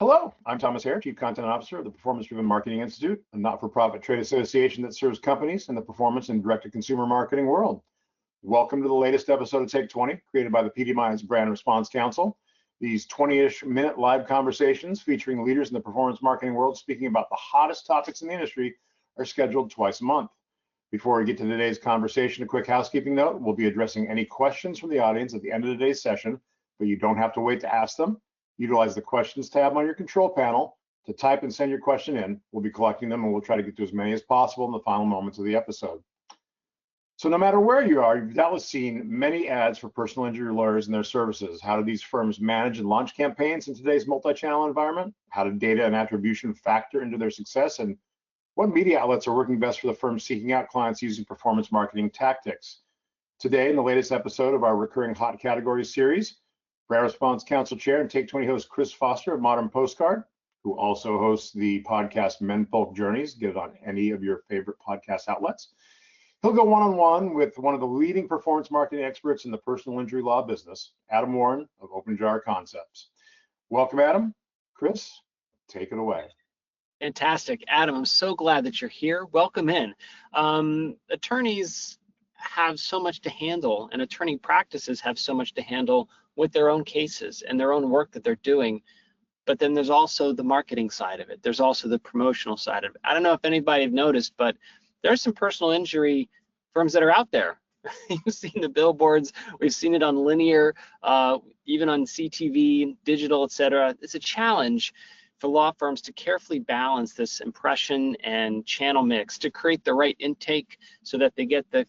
Hello, I'm Thomas Hare, Chief Content Officer of the Performance-Driven Marketing Institute, a not-for-profit trade association that serves companies in the performance and direct-to-consumer marketing world. Welcome to the latest episode of Take 20, created by the PDMI's Brand Response Council. These 20-ish minute live conversations featuring leaders in the performance marketing world speaking about the hottest topics in the industry are scheduled twice a month. Before we get to today's conversation, a quick housekeeping note. We'll be addressing any questions from the audience at the end of today's session, but you don't have to wait to ask them. Utilize the questions tab on your control panel to type and send your question in. We'll be collecting them and we'll try to get to as many as possible in the final moments of the episode. So no matter where you are, you've doubtless seen many ads for personal injury lawyers and their services. How do these firms manage and launch campaigns in today's multi-channel environment? How do data and attribution factor into their success? And what media outlets are working best for the firms seeking out clients using performance marketing tactics? Today, in the latest episode of our recurring hot categories series, Brand Response Council Chair and Take 20 host Chris Foster of Modern Postcard, who also hosts the podcast Menfolk Journeys. Get it on any of your favorite podcast outlets. He'll go one-on-one with one of the leading performance marketing experts in the personal injury law business, Adam Warren of OpenJar Concepts. Welcome, Adam. Chris, take it away. Fantastic. Adam, I'm so glad that you're here. Welcome in. Attorneys have so much to handle, and attorney practices have so much to handle with their own cases and their own work that they're doing. But then there's also the marketing side of it. There's also the promotional side of it. I don't know if anybody have noticed, but there's some personal injury firms that are out there. You've seen the billboards. We've seen it on linear, even on CTV, digital, et cetera. It's a challenge for law firms to carefully balance this impression and channel mix to create the right intake so that they get the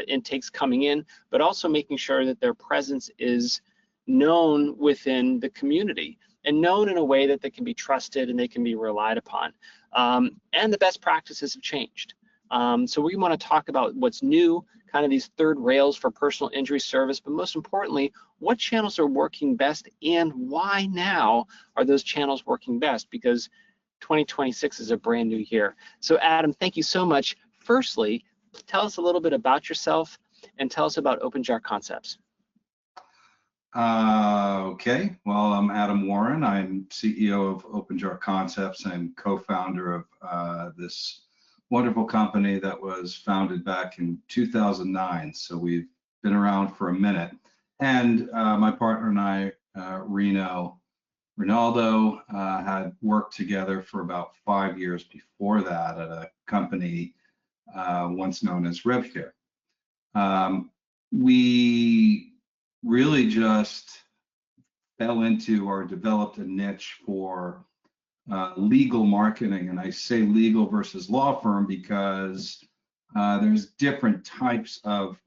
intakes coming in, but also making sure that their presence is known within the community and known in a way that they can be trusted and they can be relied upon. And the best practices have changed. So we want to talk about what's new, kind of these third rails for personal injury service, but most importantly, what channels are working best and why now are those channels working best, because 2026 is a brand new year. So Adam, thank you so much. Firstly, tell us a little bit about yourself and tell us about OpenJar Concepts. Okay, well, I'm Adam Warren. I'm CEO of OpenJar Concepts and co-founder of this wonderful company that was founded back in 2009. So we've been around for a minute. And my partner and I, Ronaldo, had worked together for about 5 years before that at a company once known as RevCare. We really just fell into or developed a niche for legal marketing, and I say legal versus law firm because there's different types of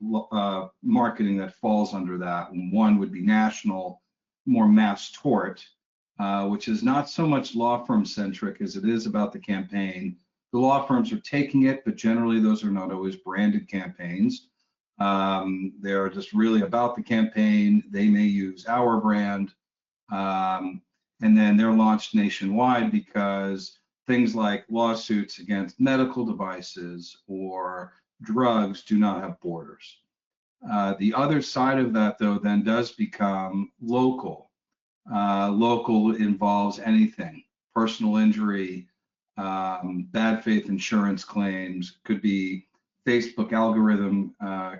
marketing that falls under that. One would be national, more mass tort, which is not so much law firm centric as it is about the campaign. The law firms are taking it, but generally those are not always branded campaigns. They're just really about the campaign. They may use our brand, and then they're launched nationwide because things like lawsuits against medical devices or drugs do not have borders. The other side of that, though, then does become local. Local involves anything: personal injury, bad faith insurance claims, could be Facebook algorithm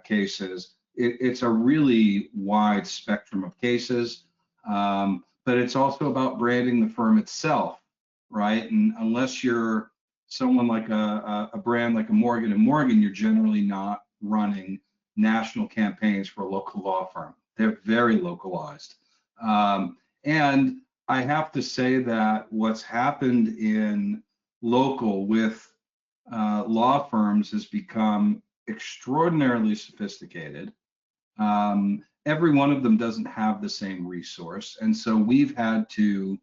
cases. It's a really wide spectrum of cases, but it's also about branding the firm itself, right? And unless you're someone like a brand like a Morgan & Morgan, you're generally not running national campaigns for a local law firm. They're very localized. And I have to say that what's happened in local with law firms has become extraordinarily sophisticated. Every one of them doesn't have the same resource, and so we've had to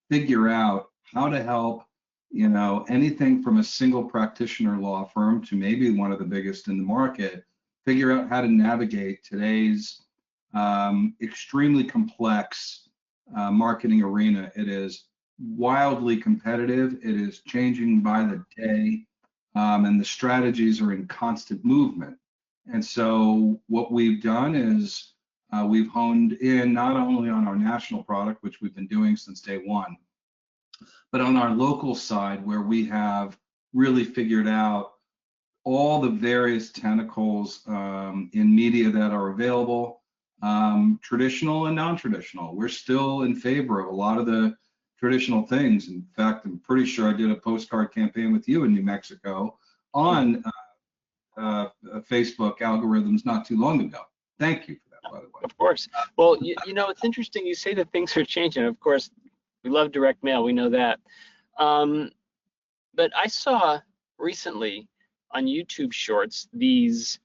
figure out how to help, you know, anything from a single practitioner law firm to maybe one of the biggest in the market, figure out how to navigate today's extremely complex marketing arena. It is wildly competitive. It is changing by the day. And the strategies are in constant movement. And so what we've done is we've honed in not only on our national product, which we've been doing since day one, But on our local side, where we have really figured out all the various tentacles in media that are available, traditional and non-traditional, we're still in favor of a lot of the traditional things. In fact, I'm pretty sure I did a postcard campaign with you in New Mexico on Facebook algorithms not too long ago. Thank you for that, by the way. Of course. Well, you know, it's interesting you say that things are changing. Of course, we love direct mail, we know that. But I saw recently on YouTube Shorts, these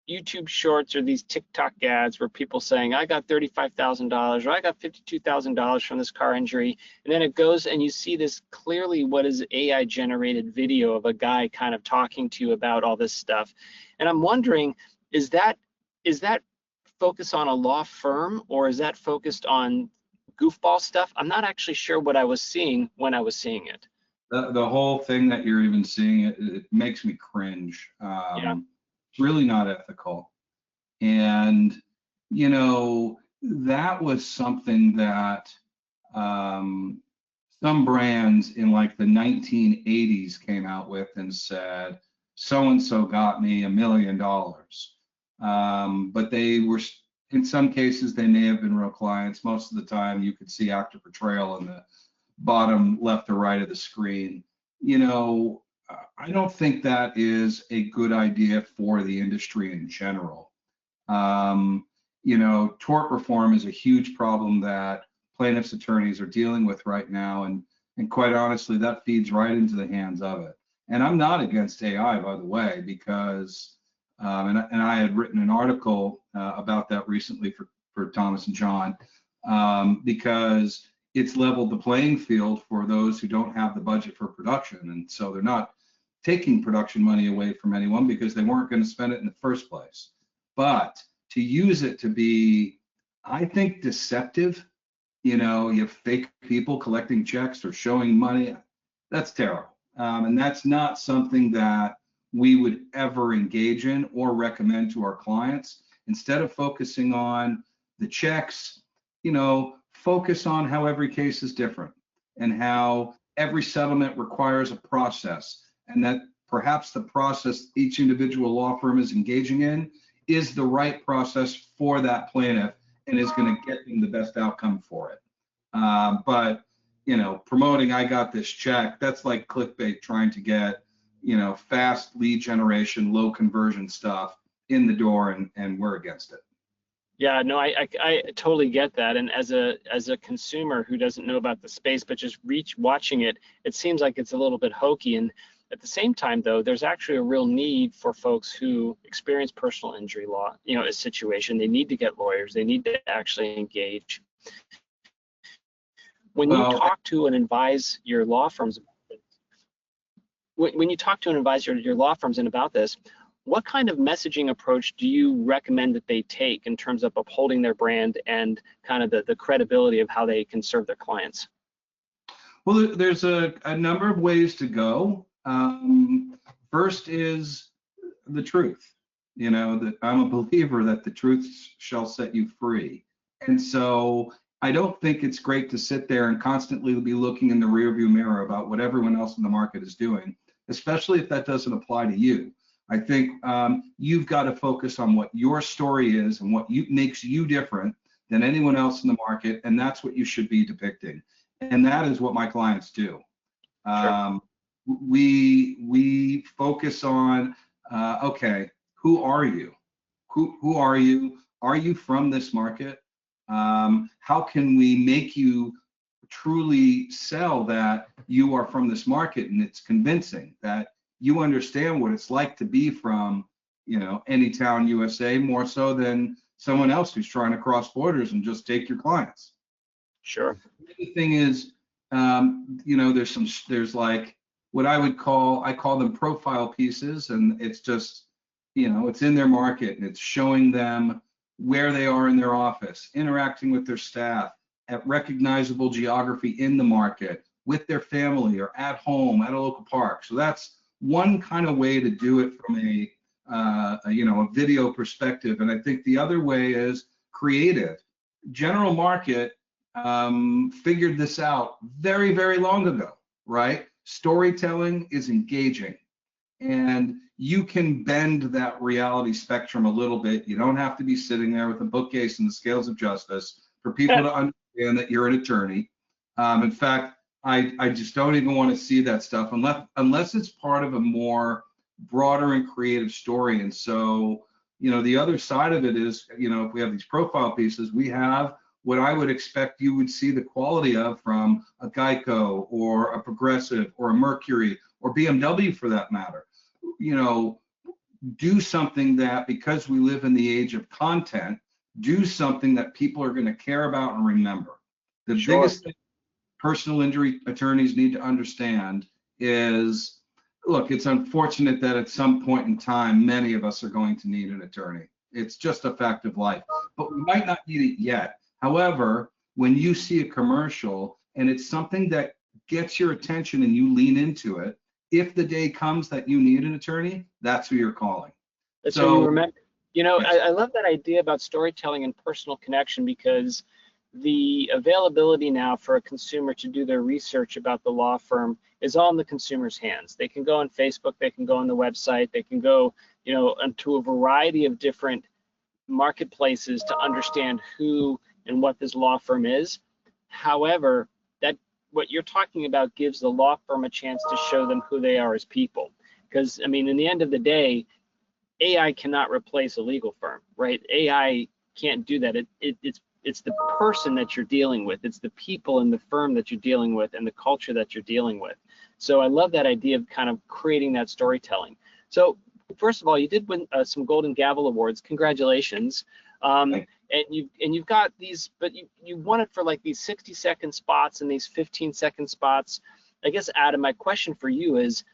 YouTube Shorts or these TikTok ads where people saying, I got $35,000 or I got $52,000 from this car injury. And then it goes and you see this clearly what is AI generated video of a guy kind of talking to you about all this stuff. And I'm wondering, is that focused on a law firm or is that focused on goofball stuff? I'm not actually sure what I was seeing when I was seeing it. The whole thing that you're even seeing, it makes me cringe. Yeah. It's really not ethical. And, you know, that was something that some brands in like the 1980s came out with and said, so-and-so got me $1 million. But they were, in some cases, they may have been real clients. Most of the time, you could see actor portrayal in the bottom left or right of the screen. You know, I don't think that is a good idea for the industry in general. You know, tort reform is a huge problem that plaintiffs' attorneys are dealing with right now, and quite honestly, that feeds right into the hands of it. And I'm not against AI, by the way, because and I had written an article about that recently for Thomas and John, because it's leveled the playing field for those who don't have the budget for production. And so they're not taking production money away from anyone because they weren't going to spend it in the first place. But to use it to be, I think, deceptive, you know, you have fake people collecting checks or showing money, that's terrible. And that's not something that we would ever engage in or recommend to our clients. Instead of focusing on the checks, you know, focus on how every case is different and how every settlement requires a process, and that perhaps the process each individual law firm is engaging in is the right process for that plaintiff and is going to get them the best outcome for it. But, you know, promoting I got this check, that's like clickbait trying to get, you know, fast lead generation, low conversion stuff in the door, and we're against it. Yeah, no, I totally get that. And as a consumer who doesn't know about the space, but just watching it, it seems like it's a little bit hokey. And at the same time, though, there's actually a real need for folks who experience personal injury law, you know, a situation. They need to get lawyers. They need to actually engage. When you talk to and advise your law firms, when you talk to and advise your law firms and about this, what kind of messaging approach do you recommend that they take in terms of upholding their brand and kind of the credibility of how they can serve their clients? Well, there's a number of ways to go. First is the truth. You know, that I'm a believer that the truth shall set you free. And so I don't think it's great to sit there and constantly be looking in the rearview mirror about what everyone else in the market is doing, especially if that doesn't apply to you. I think you've got to focus on what your story is and what makes you different than anyone else in the market, and that's what you should be depicting. And that is what my clients do. Sure. We focus on, okay, who are you? Who are you? Are you from this market? How can we make you truly sell that you are from this market and it's convincing, that you understand what it's like to be from, you know, any town USA, more so than someone else who's trying to cross borders and just take your clients. Sure. The thing is, you know, there's like what I call them profile pieces, and it's just, you know, it's in their market and it's showing them where they are in their office, interacting with their staff at recognizable geography in the market, with their family or at home at a local park. So that's one kind of way to do it from a you know, a video perspective. And I think the other way is creative. General market, figured this out very, very long ago, right? Storytelling is engaging, and you can bend that reality spectrum a little bit. You don't have to be sitting there with a bookcase and the scales of justice for people to understand that you're an attorney. In fact, I just don't even want to see that stuff unless it's part of a more broader and creative story. And so, the other side of it is, if we have these profile pieces, we have what I would expect you would see the quality of from a Geico or a Progressive or a Mercury or BMW for that matter. Do something that, because we live in the age of content, do something that people are going to care about and remember. The biggest thing personal injury attorneys need to understand is, look, it's unfortunate that at some point in time, many of us are going to need an attorney. It's just a fact of life, but we might not need it yet. However, when you see a commercial and it's something that gets your attention and you lean into it, if the day comes that you need an attorney, that's who you're calling. That's so, who you remember. Yes. I love that idea about storytelling and personal connection, because the availability now for a consumer to do their research about the law firm is all in the consumer's hands. They can go on Facebook, they can go on the website, they can go, into a variety of different marketplaces to understand who and what this law firm is. However, that what you're talking about gives the law firm a chance to show them who they are as people. Because, in the end of the day, AI cannot replace a legal firm, right? AI can't do that. It's the person that you're dealing with. It's the people in the firm that you're dealing with and the culture that you're dealing with. So I love that idea of kind of creating that storytelling. So first of all, you did win some Golden Gavel Awards. Congratulations. And you've got these, but you won it for like these 60-second spots and these 15-second spots. I guess, Adam, my question for you is,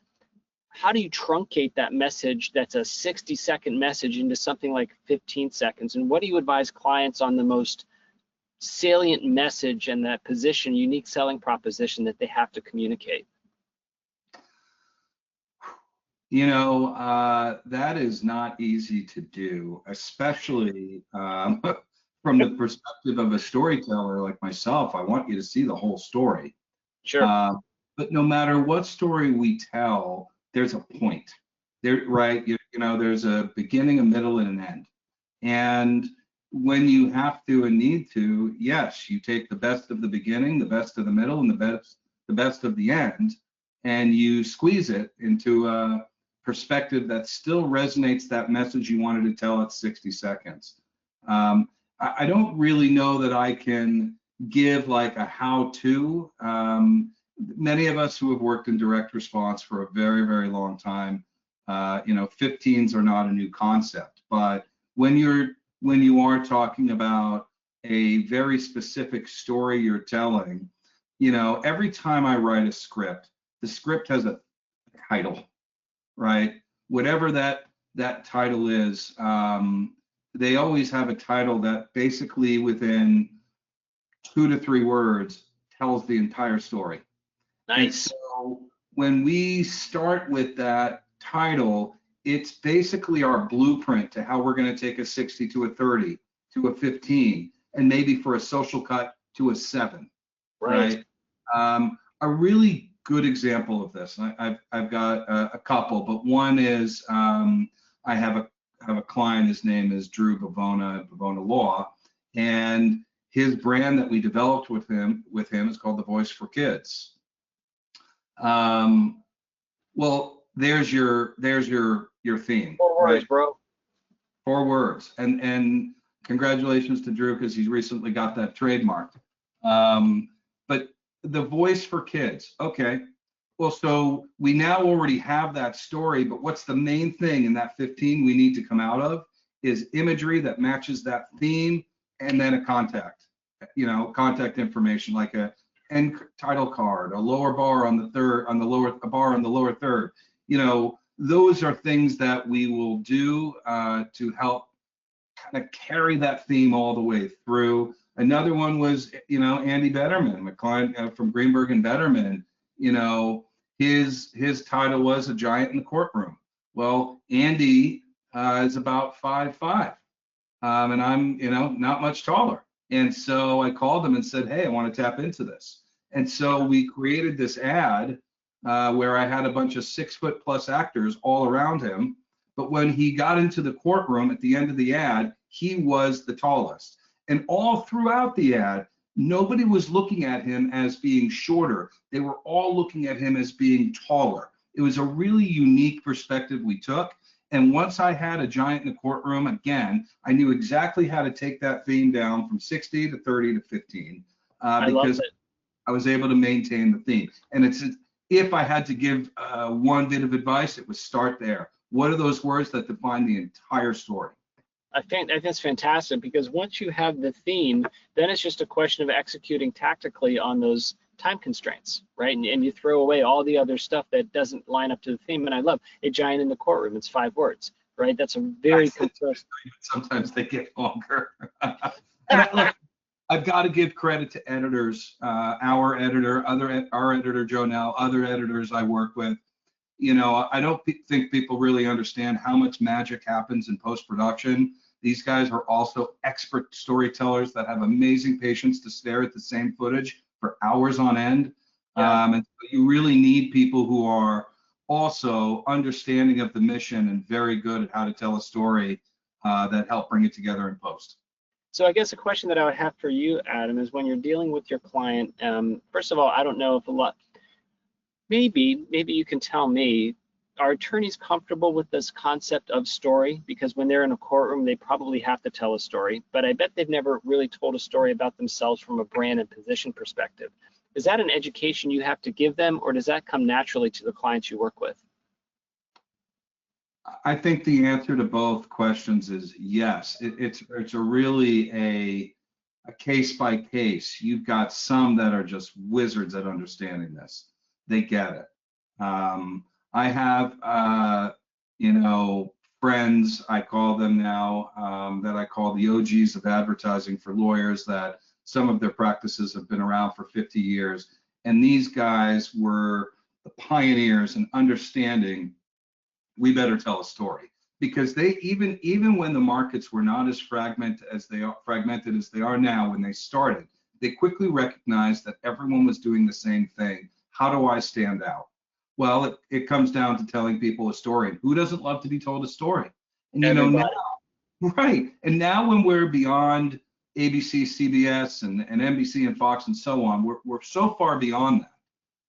how do you truncate that message that's a 60-second message into something like 15 seconds? And what do you advise clients on the most salient message and that position, unique selling proposition that they have to communicate? That is not easy to do, especially from the perspective of a storyteller like myself. I want you to see the whole story. Sure. But no matter what story we tell, there's a point there, right? There's a beginning, a middle, and an end. And when you have to and need to, yes, you take the best of the beginning, the best of the middle, and the best of the end, and you squeeze it into a perspective that still resonates that message you wanted to tell at 60 seconds. I don't really know that I can give like a how-to. Many of us who have worked in direct response for a very, very long time, 15s are not a new concept. But when you are talking about a very specific story you're telling, every time I write a script, the script has a title, right? Whatever that title is, they always have a title that basically within 2 to 3 words tells the entire story. Nice. And so when we start with that title, it's basically our blueprint to how we're going to take a 60 to a 30 to a 15, and maybe for a social cut to a 7. Right? A really good example of this, I've got a couple, but one is I have a client. His name is Drew Bavona Law, and his brand that we developed with him is called The Voice for Kids. Well, there's your theme. 4 words, right? Bro. 4 words, and congratulations to Drew, because he's recently got that trademarked. But The Voice for Kids, okay. Well, so we now already have that story, but what's the main thing in that 15 we need to come out of is imagery that matches that theme, and then a contact information, like a end title card, a lower bar on the third, a bar on the lower third. Those are things that we will do to help kind of carry that theme all the way through. Another one was, Andy Betterman, my client from Greenberg and Betterman. His title was A Giant in the Courtroom. Well, Andy is about 5'5", and I'm, not much taller. And so I called him and said, hey, I want to tap into this. And so we created this ad where I had a bunch of 6-foot+ actors all around him. But when he got into the courtroom at the end of the ad, he was the tallest. And all throughout the ad, nobody was looking at him as being shorter. They were all looking at him as being taller. It was a really unique perspective we took. And once I had a giant in the courtroom, again, I knew exactly how to take that theme down from 60 to 30 to 15 because I was able to maintain the theme. And it's, if I had to give one bit of advice, it was start there. What are those words that define the entire story? I think that's fantastic, because once you have the theme, then it's just a question of executing tactically on those time constraints, right? And you throw away all the other stuff that doesn't line up to the theme. And I love a giant in the courtroom. It's 5 words, right? That's a very compressed. Sometimes they get longer. Look, I've got to give credit to editors, our editor, our editor Joe Nell, other editors I work with. You know, I don't think people really understand how much magic happens in post-production. These guys are also expert storytellers that have amazing patience to stare at the same footage for hours on end. Yeah. And so you really need people who are also understanding of the mission and very good at how to tell a story that help bring it together in post. So I guess a question that I would have for you, Adam, is when you're dealing with your client, first of all, I don't know if maybe you can tell me, are attorneys comfortable with this concept of story? Because when they're in a courtroom, they probably have to tell a story, but I bet they've never really told a story about themselves from a brand and position perspective. Is that an education you have to give them, or does that come naturally to the clients you work with? I think the answer to both questions is yes. It's a really a case by case. You've got some that are just wizards at understanding this. They get it. I have, you know, friends, I call them now, that I call the OGs of advertising for lawyers, that some of their practices have been around for 50 years. And these guys were the pioneers in understanding we better tell a story, because they even when the markets were not as fragmented as they are now, when they started, they quickly recognized that everyone was doing the same thing. How do I stand out? Well, it comes down to telling people a story. And who doesn't love to be told a story? And you know, now, right. And now when we're beyond ABC, CBS, and NBC and Fox and so on, we're so far beyond that.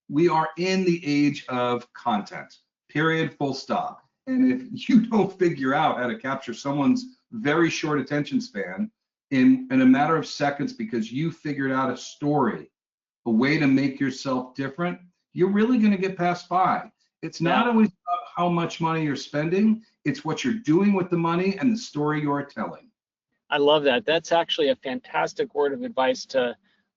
We are in the age of content, period, full stop. And if you don't figure out how to capture someone's very short attention span in a matter of seconds because you figured out a story, a way to make yourself different, you're really going to get passed by. It's not always about how much money you're spending, it's what you're doing with the money and the story you're telling. I love that. That's actually a fantastic word of advice to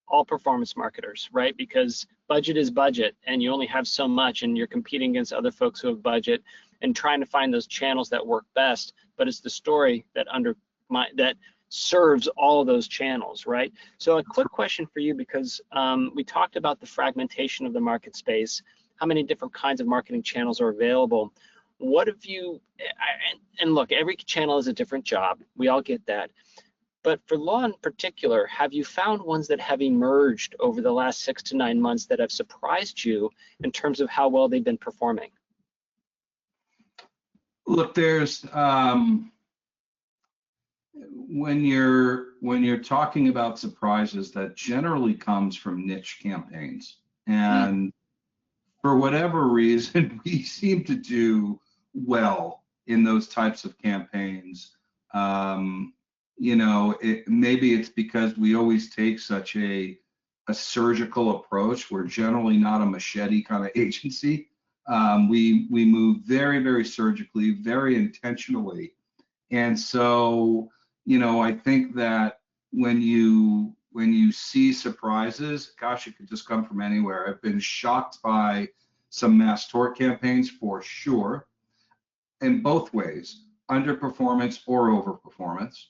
all performance marketers, right? Because budget is budget, and you only have so much, and you're competing against other folks who have budget and trying to find those channels that work best. But it's the story that serves all of those channels, right? So a quick question for you, because we talked about the fragmentation of the market space, how many different kinds of marketing channels are available. What have you, and look, every channel is a different job. We all get that. But for law in particular, have you found ones that have emerged over the last 6 to 9 months that have surprised you in terms of how well they've been performing? Look, there's when you're talking about surprises, that generally comes from niche campaigns, and for whatever reason, we seem to do well in those types of campaigns. You know, maybe it's because we always take such a surgical approach. We're generally not a machete kind of agency. We move very, very surgically, very intentionally. And so, you know, I think that when you see surprises, gosh, it could just come from anywhere. I've been shocked by some mass tort campaigns for sure, in both ways, underperformance or overperformance.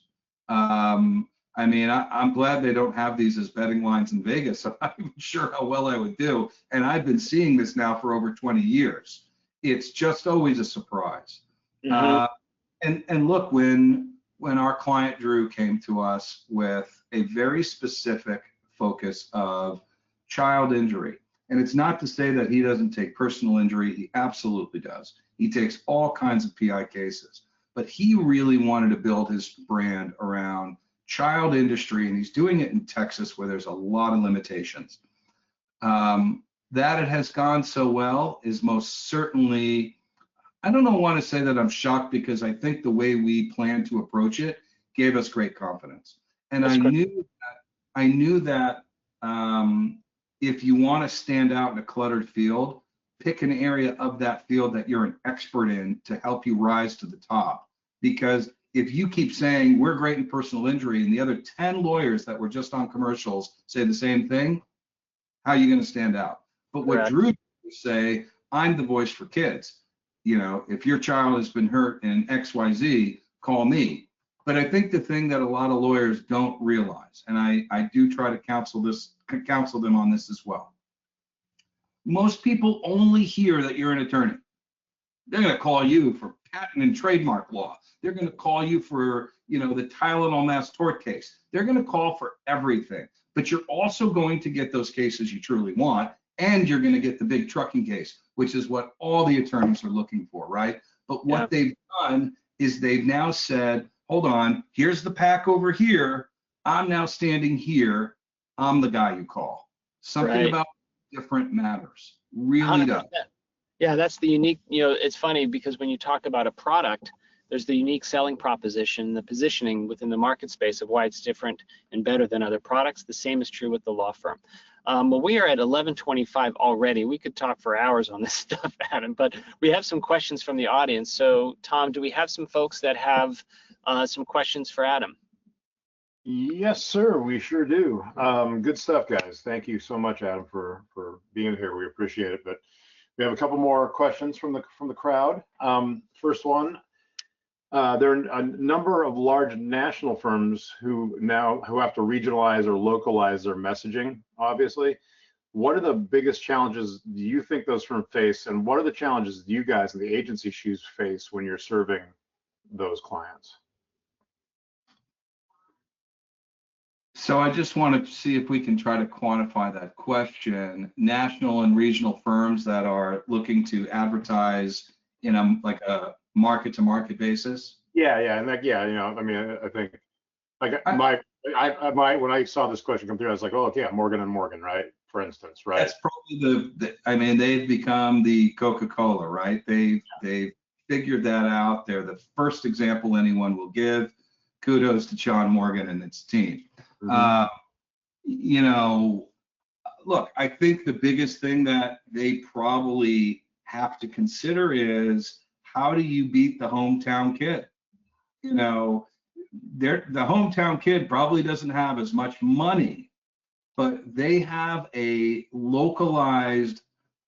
I mean, I'm glad they don't have these as betting lines in Vegas. I'm not even sure how well I would do. And I've been seeing this now for over 20 years. It's just always a surprise. And look, when when our client Drew came to us with a very specific focus of child injury. And it's not to say that he doesn't take personal injury, he absolutely does. He takes all kinds of PI cases, but he really wanted to build his brand around child industry, and he's doing it in Texas where there's a lot of limitations. That it has gone so well is most certainly, I don't want to say that I'm shocked, because I think the way we planned to approach it gave us great confidence. And I knew that if you want to stand out in a cluttered field, pick an area of that field that you're an expert in to help you rise to the top. Because if you keep saying we're great in personal injury and the other 10 lawyers that were just on commercials say the same thing, how are you going to stand out? But what Drew would say, I'm the voice for kids. You know, if your child has been hurt in XYZ, call me. But I think the thing that a lot of lawyers don't realize, and I do try to counsel them on this as well. Most people only hear that you're an attorney. They're going to call you for patent and trademark law. They're going to call you for, you know, the Tylenol mass tort case. They're going to call for everything. But you're also going to get those cases you truly want, and you're going to get the big trucking case, which is what all the attorneys are looking for, right? But what they've done is they've now said, hold on, here's the pack over here. I'm now standing here. I'm the guy you call. Something about different matters. Really 100%. Does. Yeah, that's the unique, you know, it's funny because when you talk about a product, there's the unique selling proposition, the positioning within the market space of why it's different and better than other products. The same is true with the law firm. Well, we are at 11:25 already. We could talk for hours on this stuff, Adam, but we have some questions from the audience. So, Tom, do we have some folks that have some questions for Adam? Yes, sir, we sure do. Good stuff, guys. Thank you so much, Adam, for being here. We appreciate it. But we have a couple more questions from the crowd. First one. There are a number of large national firms who have to regionalize or localize their messaging, obviously. What are the biggest challenges do you think those firms face, and what are the challenges you guys in the agency shoes face when you're serving those clients? So I just want to see if we can try to quantify that question. National and regional firms that are looking to advertise in a market-to-market basis. Yeah, and you know, I mean, I think like when I saw this question come through, I was like, oh, okay, Morgan & Morgan, right? For instance, right? That's probably I mean, they've become the Coca-Cola, right? They've figured that out. They're the first example anyone will give. Kudos to Sean Morgan and its team. Mm-hmm. You know, look, I think the biggest thing that they probably have to consider is, how do you beat the hometown kid? You know, the hometown kid probably doesn't have as much money, but they have a localized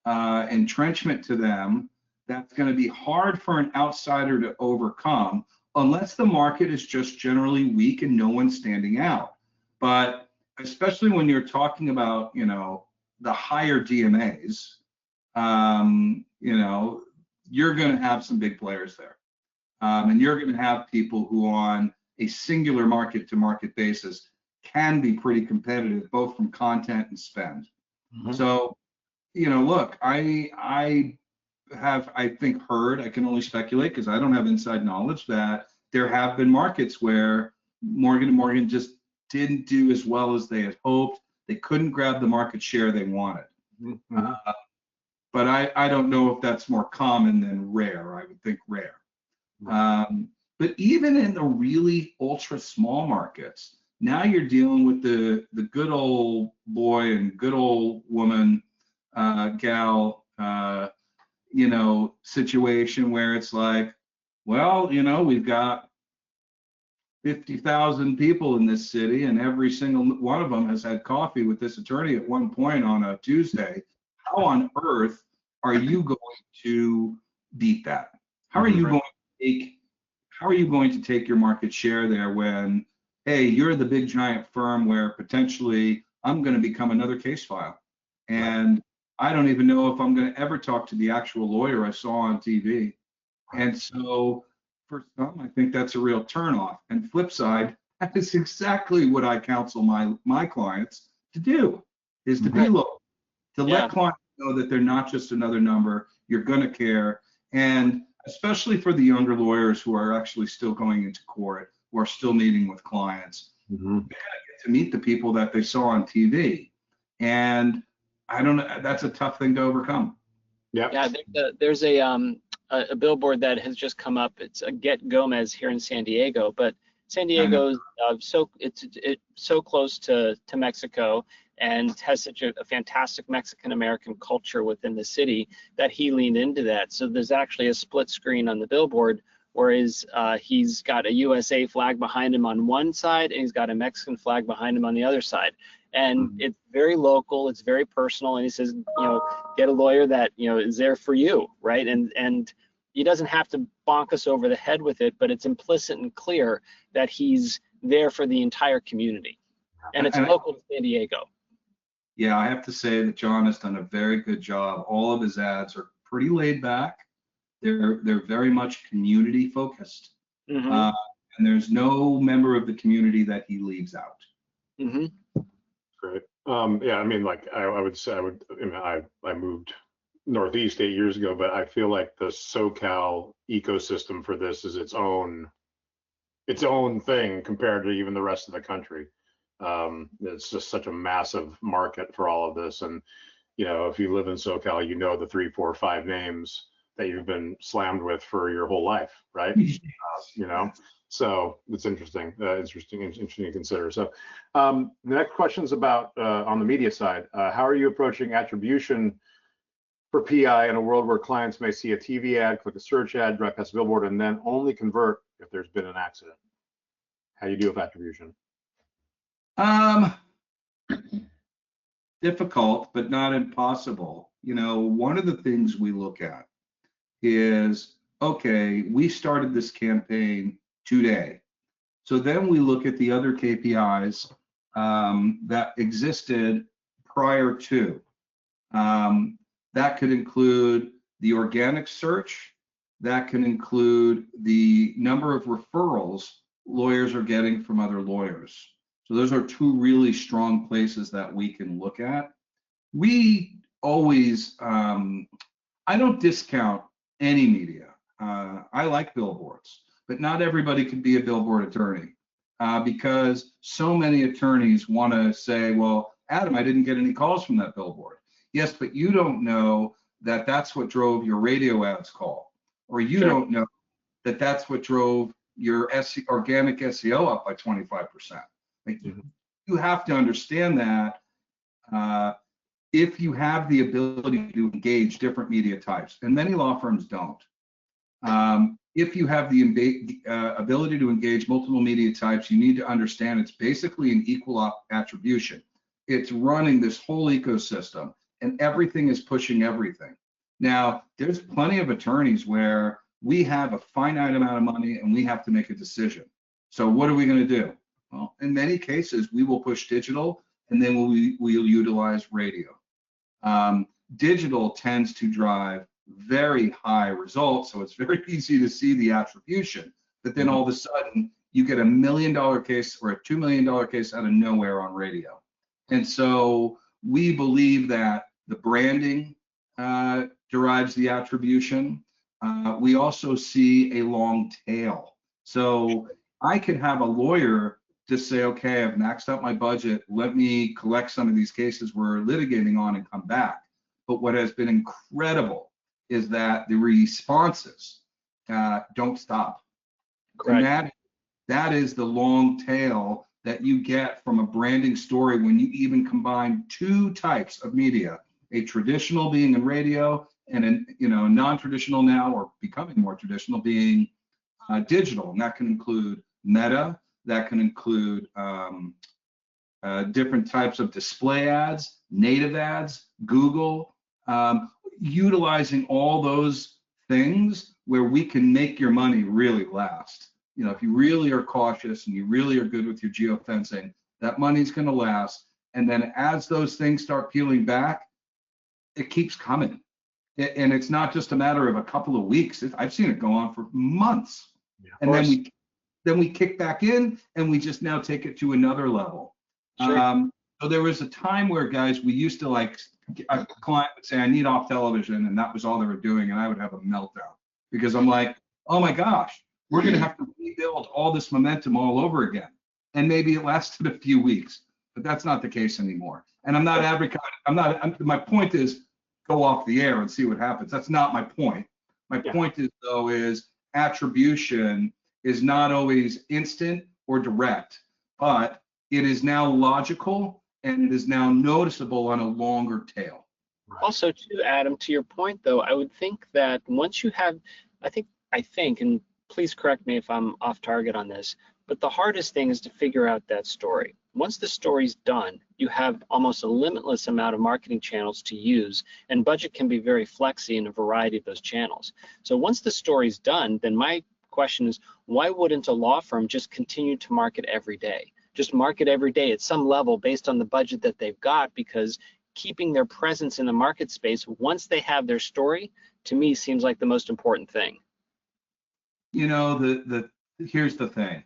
entrenchment to them that's going to be hard for an outsider to overcome, unless the market is just generally weak and no one's standing out. But especially when you're talking about, you know, the higher DMAs, you know, you're going to have some big players there. And you're going to have people who on a singular market-to-market basis can be pretty competitive, both from content and spend. Mm-hmm. So, you know, look, I think heard, I can only speculate because I don't have inside knowledge, that there have been markets where Morgan & Morgan just didn't do as well as they had hoped. They couldn't grab the market share they wanted. Mm-hmm. But I don't know if that's more common than rare. I would think rare. But even in the really ultra small markets, now you're dealing with the good old boy and good old woman, gal, you know, situation where it's like, well, you know, we've got 50,000 people in this city, and every single one of them has had coffee with this attorney at one point on a Tuesday. How on earth are you going to beat that? How are you going to take your market share there when, hey, you're the big giant firm where potentially I'm going to become another case file, and I don't even know if I'm going to ever talk to the actual lawyer I saw on TV. And so for some, I think that's a real turnoff. And flip side, that is exactly what I counsel my clients to do, is to be local, to let clients know that they're not just another number. You're going to care. And especially for the younger lawyers who are actually still going into court, who are still meeting with clients, they're going to get to meet the people that they saw on TV. And I don't know, that's a tough thing to overcome. Yeah, there's a billboard that has just come up. It's a Get Gomez here in San Diego, but San Diego's it's so close to Mexico and has such a fantastic Mexican-American culture within the city that he leaned into that. So there's actually a split screen on the billboard, whereas he's got a USA flag behind him on one side and he's got a Mexican flag behind him on the other side. And it's very local, it's very personal, and he says, get a lawyer that, is there for you, right? And he doesn't have to bonk us over the head with it, but it's implicit and clear that he's there for the entire community. And it's local to San Diego. Yeah, I have to say that John has done a very good job. All of his ads are pretty laid back. They're very much community focused. And there's no member of the community that he leaves out. Great. Yeah, I mean, like I would say, I moved Northeast 8 years ago, but I feel like the SoCal ecosystem for this is its own thing compared to even the rest of the country. It's just such a massive market for all of this. And, if you live in SoCal, the 3, 4, 5 names that you've been slammed with for your whole life, right? So it's interesting to consider. So the next question is about on the media side. How are you approaching attribution for PI in a world where clients may see a TV ad, click a search ad, drive past a billboard, and then only convert if there's been an accident? How do you deal with attribution? Difficult, but not impossible. One of the things we look at is, okay, we started this campaign today. So then we look at the other KPIs that existed prior to. That could include the organic search. That can include the number of referrals lawyers are getting from other lawyers. So those are two really strong places that we can look at. We always, I don't discount any media. I like billboards, but not everybody could be a billboard attorney because so many attorneys want to say, well, Adam, I didn't get any calls from that billboard. Yes, but you don't know that that's what drove your radio ads call, or you don't know that that's what drove your organic SEO up by 25%. Like, you have to understand that if you have the ability to engage different media types, and many law firms don't, if you have the ability to engage multiple media types, you need to understand it's basically an equal attribution. It's running this whole ecosystem, and everything is pushing everything. Now, there's plenty of attorneys where we have a finite amount of money and we have to make a decision. So what are we going to do? Well, in many cases, we will push digital, and then we'll utilize radio. Digital tends to drive very high results, so it's very easy to see the attribution. But then all of a sudden, you get $1 million case or a $2 million case out of nowhere on radio. And so we believe that the branding derives the attribution. We also see a long tail. So I can have a lawyer just say, okay, I've maxed out my budget. Let me collect some of these cases we're litigating on and come back. But what has been incredible is that the responses don't stop. Correct. And that is the long tail that you get from a branding story when you even combine two types of media, a traditional being in radio and a non-traditional now, or becoming more traditional, being digital. And that can include Meta, that can include different types of display ads, native ads, Google, utilizing all those things where we can make your money really last. If you really are cautious and you really are good with your geofencing, that money's going to last. And then as those things start peeling back, it keeps coming. And it's not just a matter of a couple of weeks. I've seen it go on for months. And then we kick back in and we just now take it to another level. Sure. So there was a time where, guys, we used to, like, a client would say, I need off television, and that was all they were doing, and I would have a meltdown because I'm like, oh my gosh, we're going to have to rebuild all this momentum all over again. And maybe it lasted a few weeks, but that's not the case anymore. And I'm not advocating, my point is go off the air and see what happens. That's not my point. My point is, though, is attribution is not always instant or direct, but it is now logical and it is now noticeable on a longer tail. Also, too, Adam, to your point, though, I would think that once you have, I think, and please correct me if I'm off target on this, but the hardest thing is to figure out that story. Once the story's done, you have almost a limitless amount of marketing channels to use, and budget can be very flexy in a variety of those channels. So once the story's done, then my question is, why wouldn't a law firm just continue to market every day? Just market every day at some level based on the budget that they've got, because keeping their presence in the market space once they have their story, to me, seems like the most important thing. You know, here's the thing.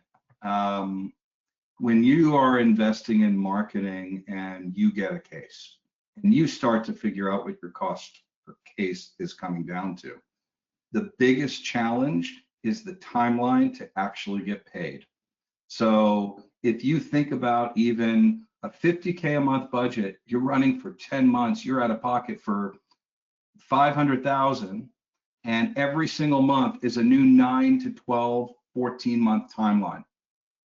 When you are investing in marketing and you get a case and you start to figure out what your cost per case is coming down to, the biggest challenge is the timeline to actually get paid. So if you think about even a $50K a month budget, you're running for 10 months, you're out of pocket for $500,000, and every single month is a new 9 to 12, 14-month timeline.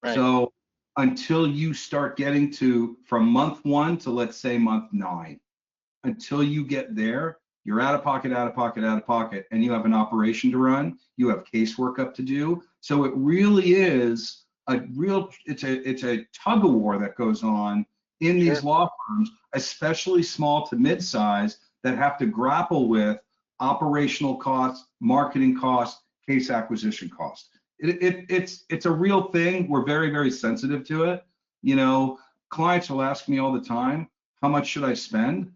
Right. So until you start getting to from month 1 to, let's say, month 9, until you get there, you're out of pocket, out of pocket, out of pocket, and you have an operation to run, you have casework up to do. So it really is it's a tug of war that goes on in these law firms, especially small to mid-size, that have to grapple with operational costs, marketing costs, case acquisition costs. It's a real thing. We're very, very sensitive to it. You know, clients will ask me all the time, how much should I spend?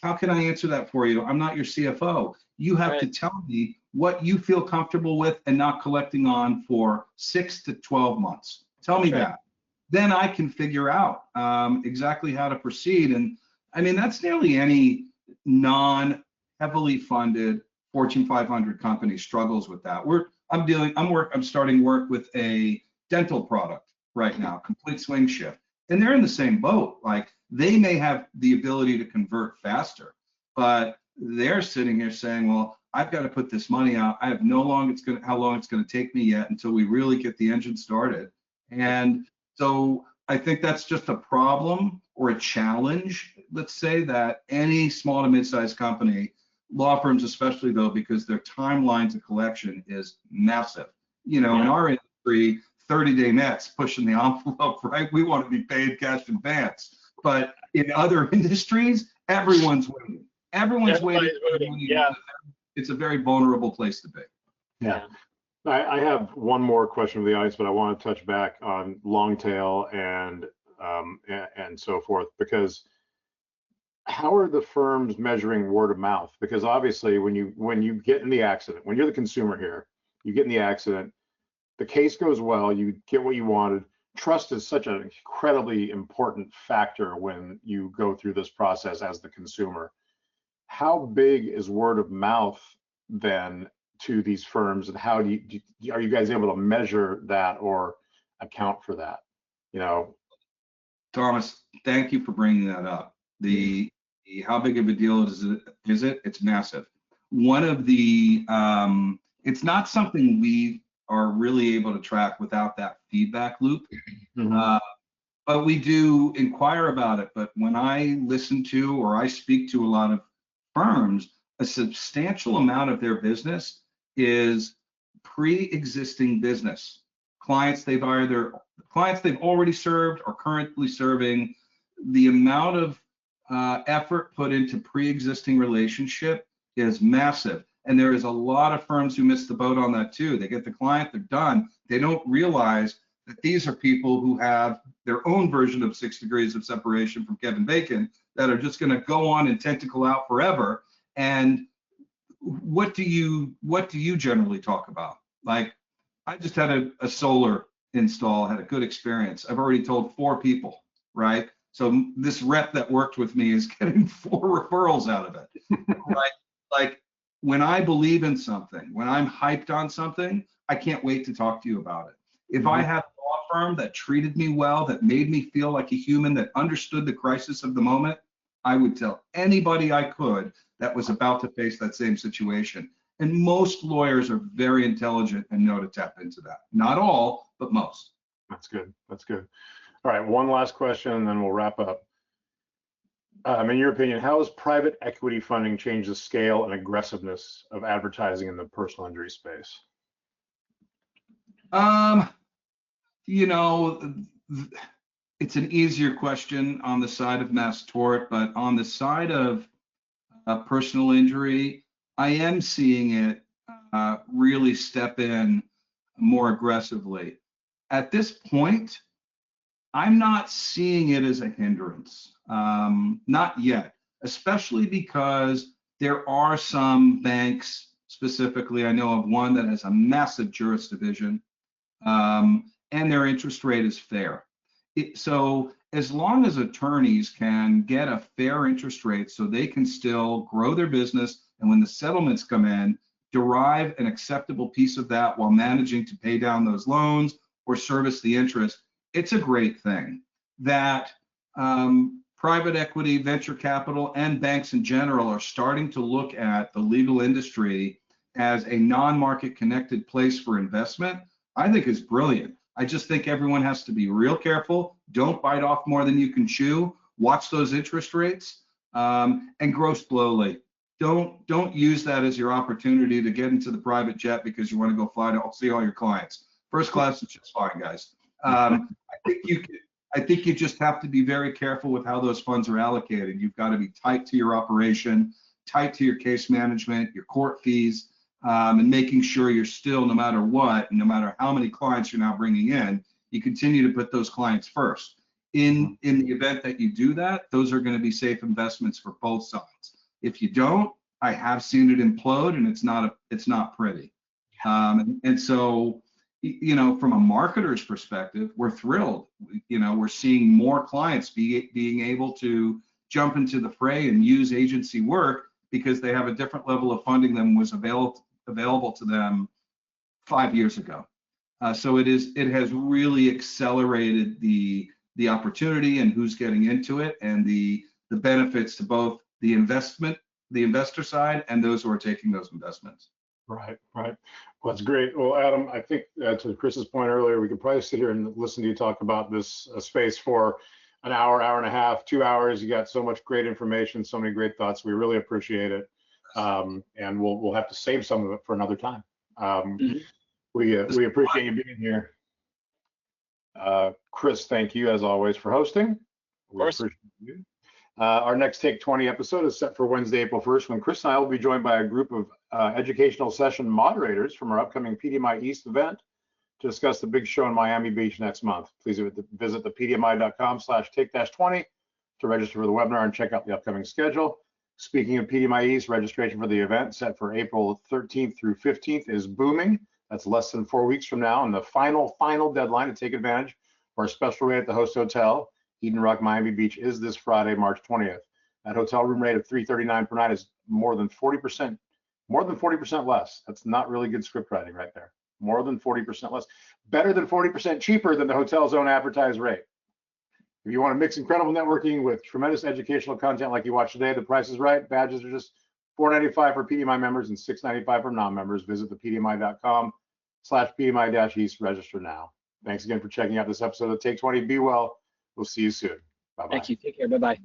How can I answer that for you? I'm not your CFO. You have to tell me what you feel comfortable with and not collecting on for 6 to 12 months. Tell me that. Then I can figure out exactly how to proceed. And I mean, that's nearly any non-heavily funded Fortune 500 company struggles with that. I'm starting work with a dental product right now, complete swing shift, and they're in the same boat. Like, they may have the ability to convert faster, but they're sitting here saying, well, I've got to put this money out. I have how long it's going to take me yet until we really get the engine started. And so I think that's just a problem or a challenge, let's say, that any small to mid-sized company, law firms especially, though, because their timeline to collection is massive. You know, in our industry, 30-day nets pushing the envelope, right? We want to be paid cash in advance. But in other industries, everyone's waiting. Everyone's waiting. Yeah. It's a very vulnerable place to be. Yeah. I have one more question from the audience, but I want to touch back on long tail and so forth, because how are the firms measuring word of mouth? Because obviously when you get in the accident, when you're the consumer here, you get in the accident, the case goes well, you get what you wanted. Trust is such an incredibly important factor when you go through this process as the consumer. How big is word of mouth then to these firms, and how are you guys able to measure that or account for that? You know, Thomas, thank you for bringing that up. How big of a deal is it? It's massive. One of the it's not something we are really able to track without that feedback loop. But we do inquire about it. But when I listen to or I speak to a lot of firms, a substantial amount of their business is pre-existing business. Clients they've already served or currently serving. The amount of effort put into pre-existing relationship is massive. And there is a lot of firms who miss the boat on that too. They get the client, they're done. They don't realize that these are people who have their own version of 6 degrees of separation from Kevin Bacon that are just going to go on and tentacle out forever. And what do you generally talk about? Like, I just had a solar install, had a good experience. I've already told 4 people, right? So this rep that worked with me is getting 4 referrals out of it, right? Like when I believe in something, when I'm hyped on something, I can't wait to talk to you about it. If I had a law firm that treated me well, that made me feel like a human, that understood the crisis of the moment, I would tell anybody I could that was about to face that same situation. And most lawyers are very intelligent and know to tap into that. Not all, but most. That's good. That's good. All right, one last question, and then we'll wrap up. In your opinion, how has private equity funding changed the scale and aggressiveness of advertising in the personal injury space? You know, it's an easier question on the side of mass tort, but on the side of personal injury, I am seeing it really step in more aggressively. At this point, I'm not seeing it as a hindrance, not yet, especially because there are some banks, specifically, I know of one that has a massive juris division, and their interest rate is fair. So as long as attorneys can get a fair interest rate so they can still grow their business, and when the settlements come in, derive an acceptable piece of that while managing to pay down those loans or service the interest, it's a great thing that private equity, venture capital, and banks in general are starting to look at the legal industry as a non-market connected place for investment. I think is brilliant. I just think everyone has to be real careful. Don't bite off more than you can chew. Watch those interest rates and grow slowly. Don't use that as your opportunity to get into the private jet because you want to go fly to see all your clients. First class is just fine, guys. I think you just have to be very careful with how those funds are allocated. You've got to be tight to your operation, tight to your case management, your court fees, and making sure you're still, no matter what, no matter how many clients you're now bringing in, you continue to put those clients first. In the event that you do that, those are going to be safe investments for both sides. If you don't, I have seen it implode, and it's not pretty. And so, you know, from a marketer's perspective, we're thrilled. You know, we're seeing more clients being able to jump into the fray and use agency work because they have a different level of funding than was available to them 5 years ago. So it has really accelerated the opportunity and who's getting into it, and the benefits to both the investor side and those who are taking those investments. Right. Well, that's great. Well, Adam, I think to Chris's point earlier, we could probably sit here and listen to you talk about this space for an hour, hour and a half, 2 hours. You got so much great information, so many great thoughts. We really appreciate it. And we'll have to save some of it for another time. We appreciate you being here. Chris, thank you as always for hosting. Of course. We appreciate you. Our next Take 20 episode is set for Wednesday, April 1st, when Chris and I will be joined by a group of educational session moderators from our upcoming PDMI East event to discuss the big show in Miami Beach next month. Please visit thepdmi.com/take-20 to register for the webinar and check out the upcoming schedule. Speaking of PDMI East, registration for the event set for April 13th through 15th is booming. That's less than 4 weeks from now, and the final deadline to take advantage of our special rate at the host hotel, Eden Rock, Miami Beach, is this Friday, March 20th. That hotel room rate of $339 per night is more than 40% less. That's not really good script writing right there. More than 40% less. Better than 40% cheaper than the hotel's own advertised rate. If you want to mix incredible networking with tremendous educational content like you watch today, the price is right. Badges are just $4.95 for PDMI members and $6.95 for non-members. Visit thepdmi.com/PDMI-East. Register now. Thanks again for checking out this episode of Take 20. Be well. We'll see you soon. Bye-bye. Thank you. Take care. Bye-bye.